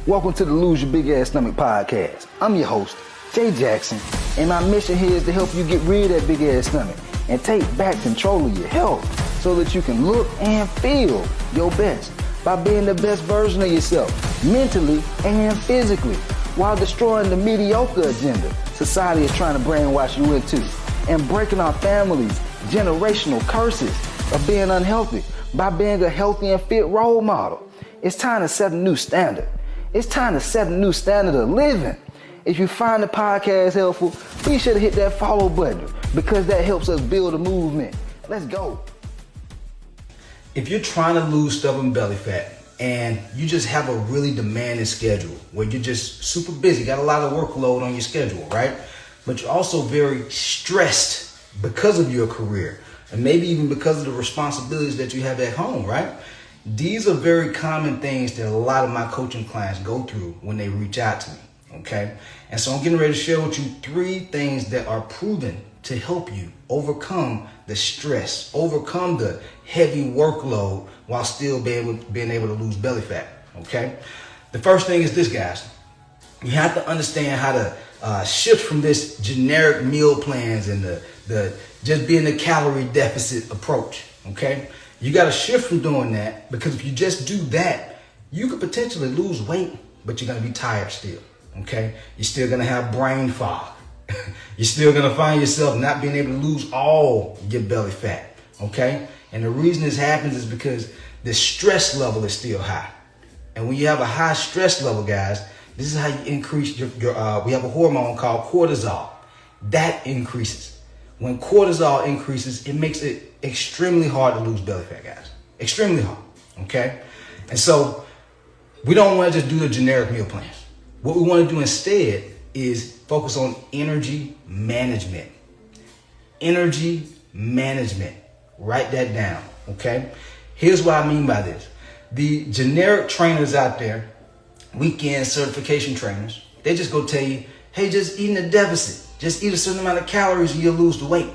Welcome to the Lose Your Big Ass Stomach podcast. I'm your host, Jay Jackson, and my mission here is to help you get rid of that big ass stomach and take back control of your health so that you can look and feel your best by being the best version of yourself, mentally and physically, while destroying the mediocre agenda society is trying to brainwash you into, and breaking our families' generational curses of being unhealthy by being a healthy and fit role model. It's time to set a new standard. It's time to set a new standard of living. If you find the podcast helpful, be sure to hit that follow button because that helps us build a movement. Let's go. If you're trying to lose stubborn belly fat and you just have a really demanding schedule where you're just super busy, got a lot of workload on your schedule, right? But you're also very stressed because of your career and maybe even because of the responsibilities that you have at home, right? These are very common things that a lot of my coaching clients go through when they reach out to me, okay? And so I'm getting ready to share with you 3 things that are proven to help you overcome the stress, overcome the heavy workload while still being able to lose belly fat, okay? The first thing is this, guys. You have to understand how to shift from this generic meal plans and the just being a calorie deficit approach, okay? You got to shift from doing that, because if you just do that, you could potentially lose weight, but you're going to be tired still, okay? You're still going to have brain fog. You're still going to find yourself not being able to lose all your belly fat, okay? And the reason this happens is because the stress level is still high. And when you have a high stress level, guys, this is how you increase your we have a hormone called cortisol. That increases. When cortisol increases, it makes it extremely hard to lose belly fat, guys. Extremely hard, okay? And so we don't want to just do the generic meal plans. What we want to do instead is focus on energy management. Energy management. Write that down, okay? Here's what I mean by this. The generic trainers out there, weekend certification trainers, they just go tell you, hey, just eat in a deficit. Just eat a certain amount of calories and you'll lose the weight.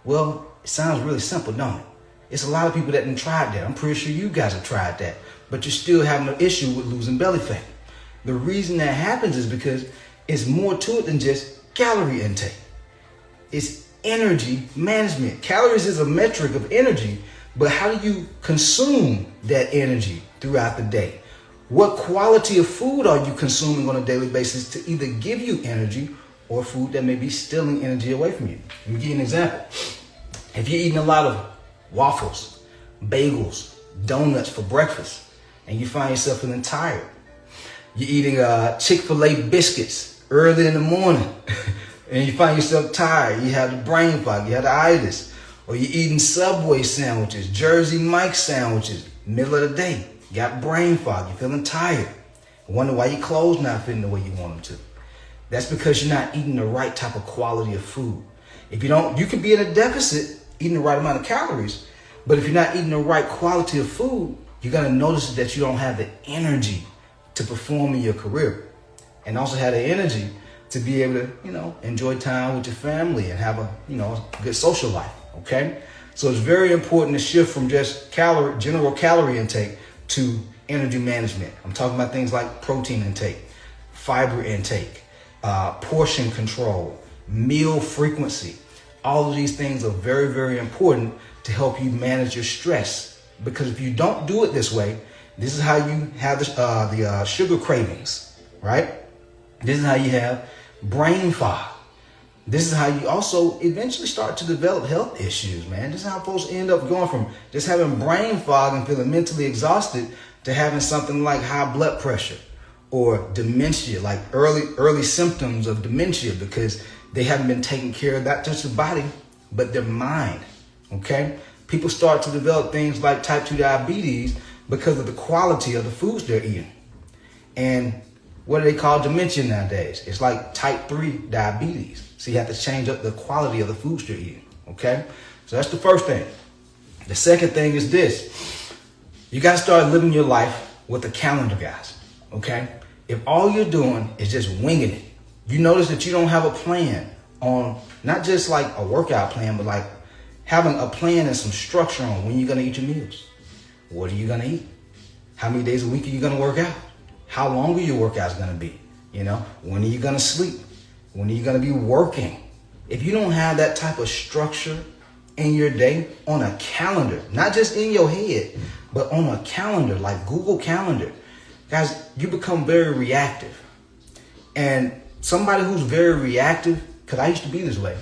Well, it sounds really simple, don't it? It's a lot of people that haven't tried that. I'm pretty sure you guys have tried that, but you're still having an issue with losing belly fat. The reason that happens is because it's more to it than just calorie intake. It's energy management. Calories is a metric of energy, but how do you consume that energy throughout the day? What quality of food are you consuming on a daily basis to either give you energy or food that may be stealing energy away from you? Let me give you an example. If you're eating a lot of waffles, bagels, donuts for breakfast, and you find yourself feeling tired, you're eating Chick-fil-A biscuits early in the morning, and you find yourself tired, you have the brain fog, you have the itis, or you're eating Subway sandwiches, Jersey Mike's sandwiches, middle of the day, you got brain fog, you're feeling tired, wonder why your clothes not fitting the way you want them to. That's because you're not eating the right type of quality of food. If you don't, you can be in a deficit eating the right amount of calories, but if you're not eating the right quality of food, you're gonna notice that you don't have the energy to perform in your career, and also have the energy to be able to, enjoy time with your family and have a, good social life, okay? So it's very important to shift from just general calorie intake to energy management. I'm talking about things like protein intake, fiber intake, portion control, meal frequency. All of these things are very, very important to help you manage your stress. Because if you don't do it this way, this is how you have the sugar cravings, right? This is how you have brain fog. This is how you also eventually start to develop health issues, man. This is how folks end up going from just having brain fog and feeling mentally exhausted to having something like high blood pressure or dementia, like early symptoms of dementia, because they haven't been taking care of not just their body, but their mind, okay? People start to develop things like type 2 diabetes because of the quality of the foods they're eating. And what do they call dementia nowadays? It's like type 3 diabetes. So you have to change up the quality of the foods you're eating, okay? So that's the first thing. The second thing is this. You got to start living your life with a calendar, guys, okay? If all you're doing is just winging it, you notice that you don't have a plan on not just like a workout plan, but like having a plan and some structure on when you're going to eat your meals. What are you going to eat? How many days a week are you going to work out? How long are your workouts gonna be? You know, when are you gonna sleep? When are you gonna be working? If you don't have that type of structure in your day on a calendar, not just in your head, but on a calendar like Google Calendar, guys, you become very reactive. And somebody who's very reactive, because I used to be this way,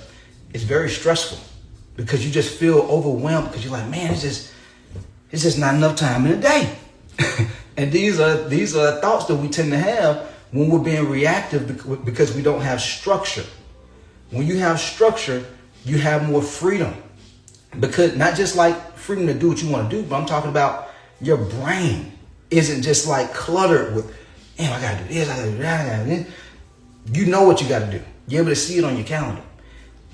it's very stressful because you just feel overwhelmed because you're like, man, it's just not enough time in a day. And these are thoughts that we tend to have when we're being reactive because we don't have structure. When you have structure, you have more freedom. Because not just like freedom to do what you want to do, but I'm talking about your brain isn't just like cluttered with, damn, I gotta do this, I gotta do that, I gotta do this. You know what you gotta do. You're able to see it on your calendar.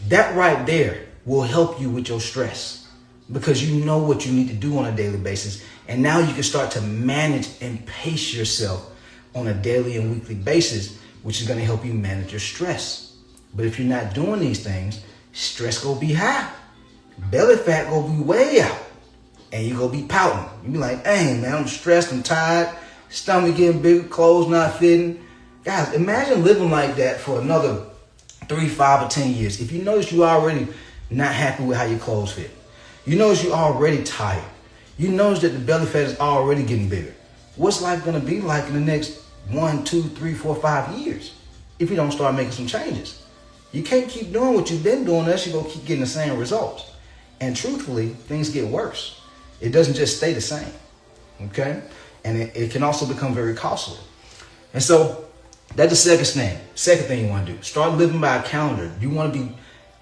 That right there will help you with your stress because you know what you need to do on a daily basis. And now you can start to manage and pace yourself on a daily and weekly basis, which is going to help you manage your stress. But if you're not doing these things, stress gonna be high, belly fat gonna be way out, and you gonna be pouting. You be like, hey man, I'm stressed, I'm tired, stomach getting bigger, clothes not fitting. Guys, imagine living like that for another 3, 5, or 10 years. If you notice you're already not happy with how your clothes fit, you notice you're already tired, you notice that the belly fat is already getting bigger. What's life gonna be like in the next 1, 2, 3, 4, 5 years if you don't start making some changes? You can't keep doing what you've been doing unless you're gonna keep getting the same results. And truthfully, things get worse. It doesn't just stay the same, okay? And it can also become very costly. And so that's the second thing you wanna do. Start living by a calendar. You wanna be,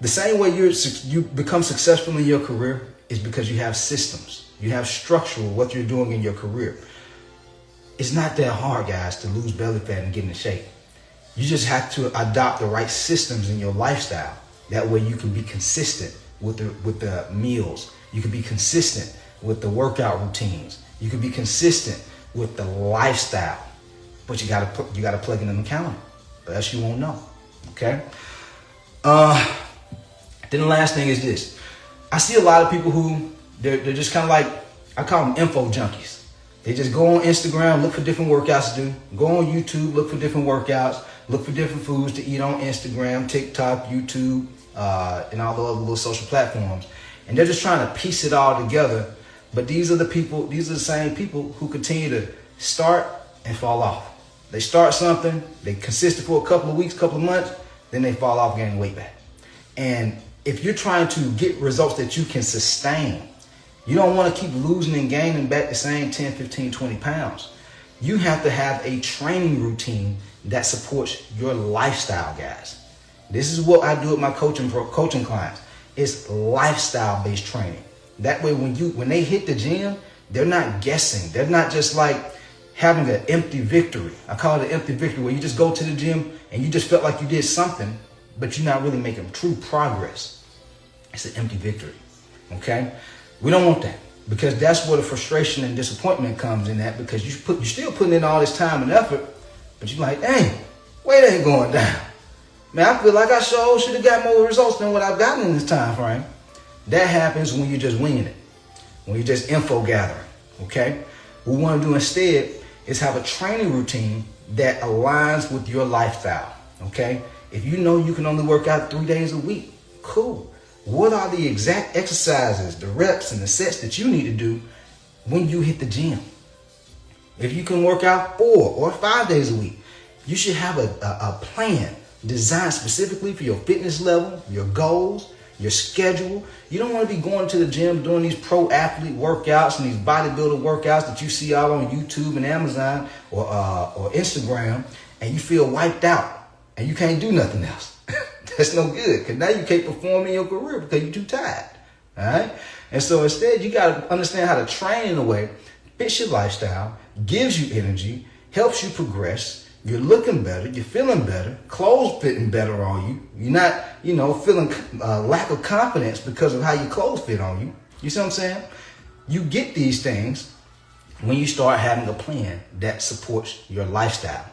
the same way you become successful in your career is because you have systems. You have structure with what you're doing in your career. It's not that hard, guys, to lose belly fat and get into shape. You just have to adopt the right systems in your lifestyle. That way you can be consistent with the meals. You can be consistent with the workout routines. You can be consistent with the lifestyle. But you gotta plug it in the calendar, or else you won't know. Okay? Then the last thing is this. I see a lot of people who they're just kind of like, I call them info junkies. They just go on Instagram, look for different workouts to do. Go on YouTube, look for different workouts. Look for different foods to eat on Instagram, TikTok, YouTube, and all the other little social platforms. And they're just trying to piece it all together. But these are the same people who continue to start and fall off. They start something, they consistent for a couple of weeks, couple of months, then they fall off, gaining weight back. And if you're trying to get results that you can sustain, you don't want to keep losing and gaining back the same 10, 15, 20 pounds. You have to have a training routine that supports your lifestyle, guys. This is what I do with my coaching clients. It's lifestyle-based training. That way, when they hit the gym, they're not guessing. They're not just like having an empty victory. I call it an empty victory, where you just go to the gym and you just felt like you did something, but you're not really making true progress. It's an empty victory. Okay? We don't want that, because that's where the frustration and disappointment comes in that, because you're still putting in all this time and effort, but you're like, dang, weight ain't going down. Man, I feel like I sure should have got more results than what I've gotten in this time frame. That happens when you're just winging it, when you're just info gathering, okay? What we want to do instead is have a training routine that aligns with your lifestyle, okay? If you know you can only work out 3 days a week, cool. What are the exact exercises, the reps, and the sets that you need to do when you hit the gym? If you can work out 4 or 5 days a week, you should have a plan designed specifically for your fitness level, your goals, your schedule. You don't want to be going to the gym doing these pro athlete workouts and these bodybuilder workouts that you see out on YouTube and Amazon or Instagram, and you feel wiped out and you can't do nothing else. That's no good, because now you can't perform in your career because you're too tired. All right? And so instead, you got to understand how to train in a way fits your lifestyle, gives you energy, helps you progress. You're looking better, you're feeling better, clothes fitting better on you. You're not, feeling lack of confidence because of how your clothes fit on you. You see what I'm saying? You get these things when you start having a plan that supports your lifestyle.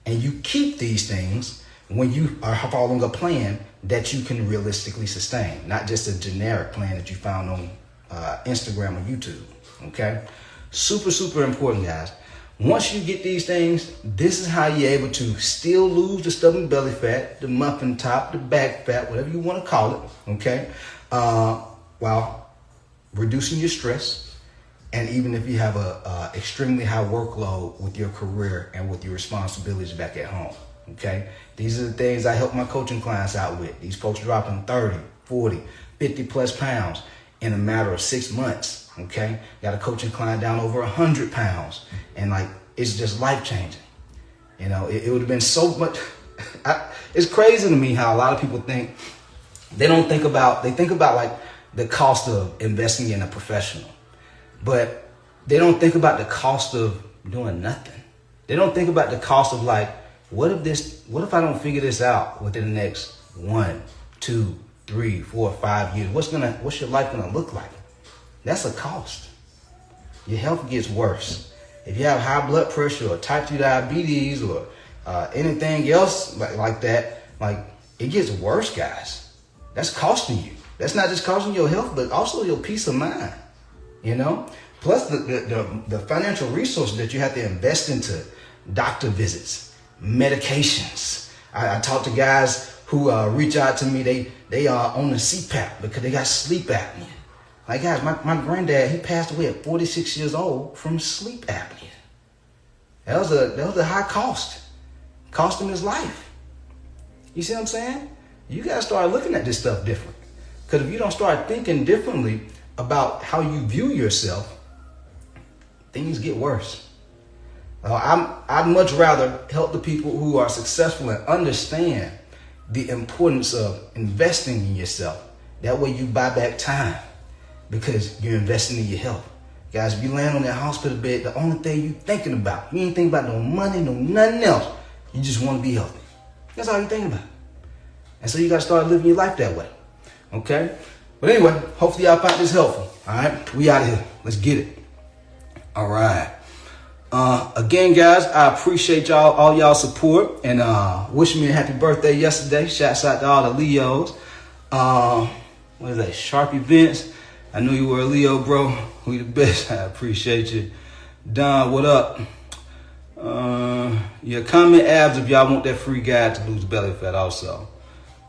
And you keep these things when you are following a plan that you can realistically sustain, not just a generic plan that you found on Instagram or YouTube, okay? Super, super important, guys. Once you get these things, this is how you're able to still lose the stubborn belly fat, the muffin top, the back fat, whatever you want to call it, okay? While reducing your stress, and even if you have a extremely high workload with your career and with your responsibilities back at home, okay? These are the things I help my coaching clients out with. These folks dropping 30, 40, 50 plus pounds in a matter of 6 months. Okay, got a coaching client down over 100 pounds, and like it's just life changing. You know, it would have been so much. It's crazy to me how a lot of people think they think about like the cost of investing in a professional, but they don't think about the cost of doing nothing. They don't think about the cost of like, what if I don't figure this out within the next 1, 2, 3, 4, 5 years? What's your life gonna look like? That's a cost. Your health gets worse. If you have high blood pressure or type 2 diabetes or anything else like that, like it gets worse, guys. That's costing you. That's not just costing your health, but also your peace of mind, you know? Plus the financial resources that you have to invest into doctor visits, medications. I talk to guys who reach out to me, they are on the CPAP because they got sleep apnea. Like guys, my granddad, he passed away at 46 years old from sleep apnea. That was a high cost. Cost him his life. You see what I'm saying? You gotta start looking at this stuff different. Because if you don't start thinking differently about how you view yourself, things get worse. I'd much rather help the people who are successful and understand the importance of investing in yourself. That way you buy back time. Because you're investing in your health. Guys, if you land on that hospital bed, the only thing you're thinking about, you ain't thinking about no money, no nothing else. You just want to be healthy. That's all you're thinking about. And so you got to start living your life that way. Okay? But anyway, hopefully y'all found this helpful. All right? We out of here. Let's get it. All right. Again, guys, I appreciate all y'all support and wish me a happy birthday yesterday. Shouts out to all the Leos. What is that? Sharp Events. I knew you were a Leo, bro. We the best. I appreciate you. Don, what up? Yeah, comment abs if y'all want that free guide to lose belly fat also.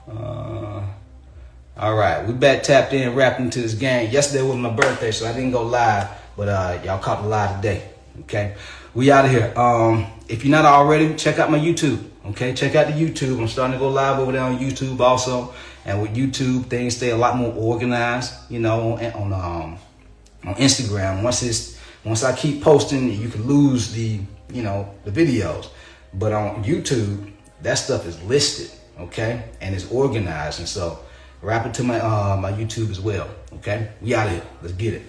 All right, we back tapped in, wrapped into this game. Yesterday was my birthday, so I didn't go live, but y'all caught the live today. Okay, we out of here. If you're not already, check out my YouTube. Okay, check out the YouTube. I'm starting to go live over there on YouTube also. And with YouTube, things stay a lot more organized, you know, on Instagram. Once I keep posting, you can lose the videos. But on YouTube, that stuff is listed, okay? And it's organized. And so wrap it to my my YouTube as well. Okay? We out of here. Let's get it.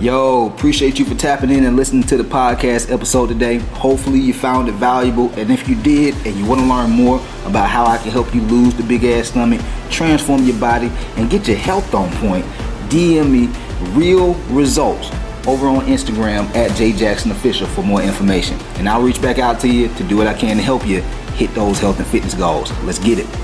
Yo, appreciate you for tapping in and listening to the podcast episode today. Hopefully you found it valuable, and if you did and you want to learn more about how I can help you lose the big ass stomach, transform your body, and get your health on point, DM me real results over on Instagram at JJacksonOfficial for more information. And I'll reach back out to you to do what I can to help you hit those health and fitness goals. Let's get it.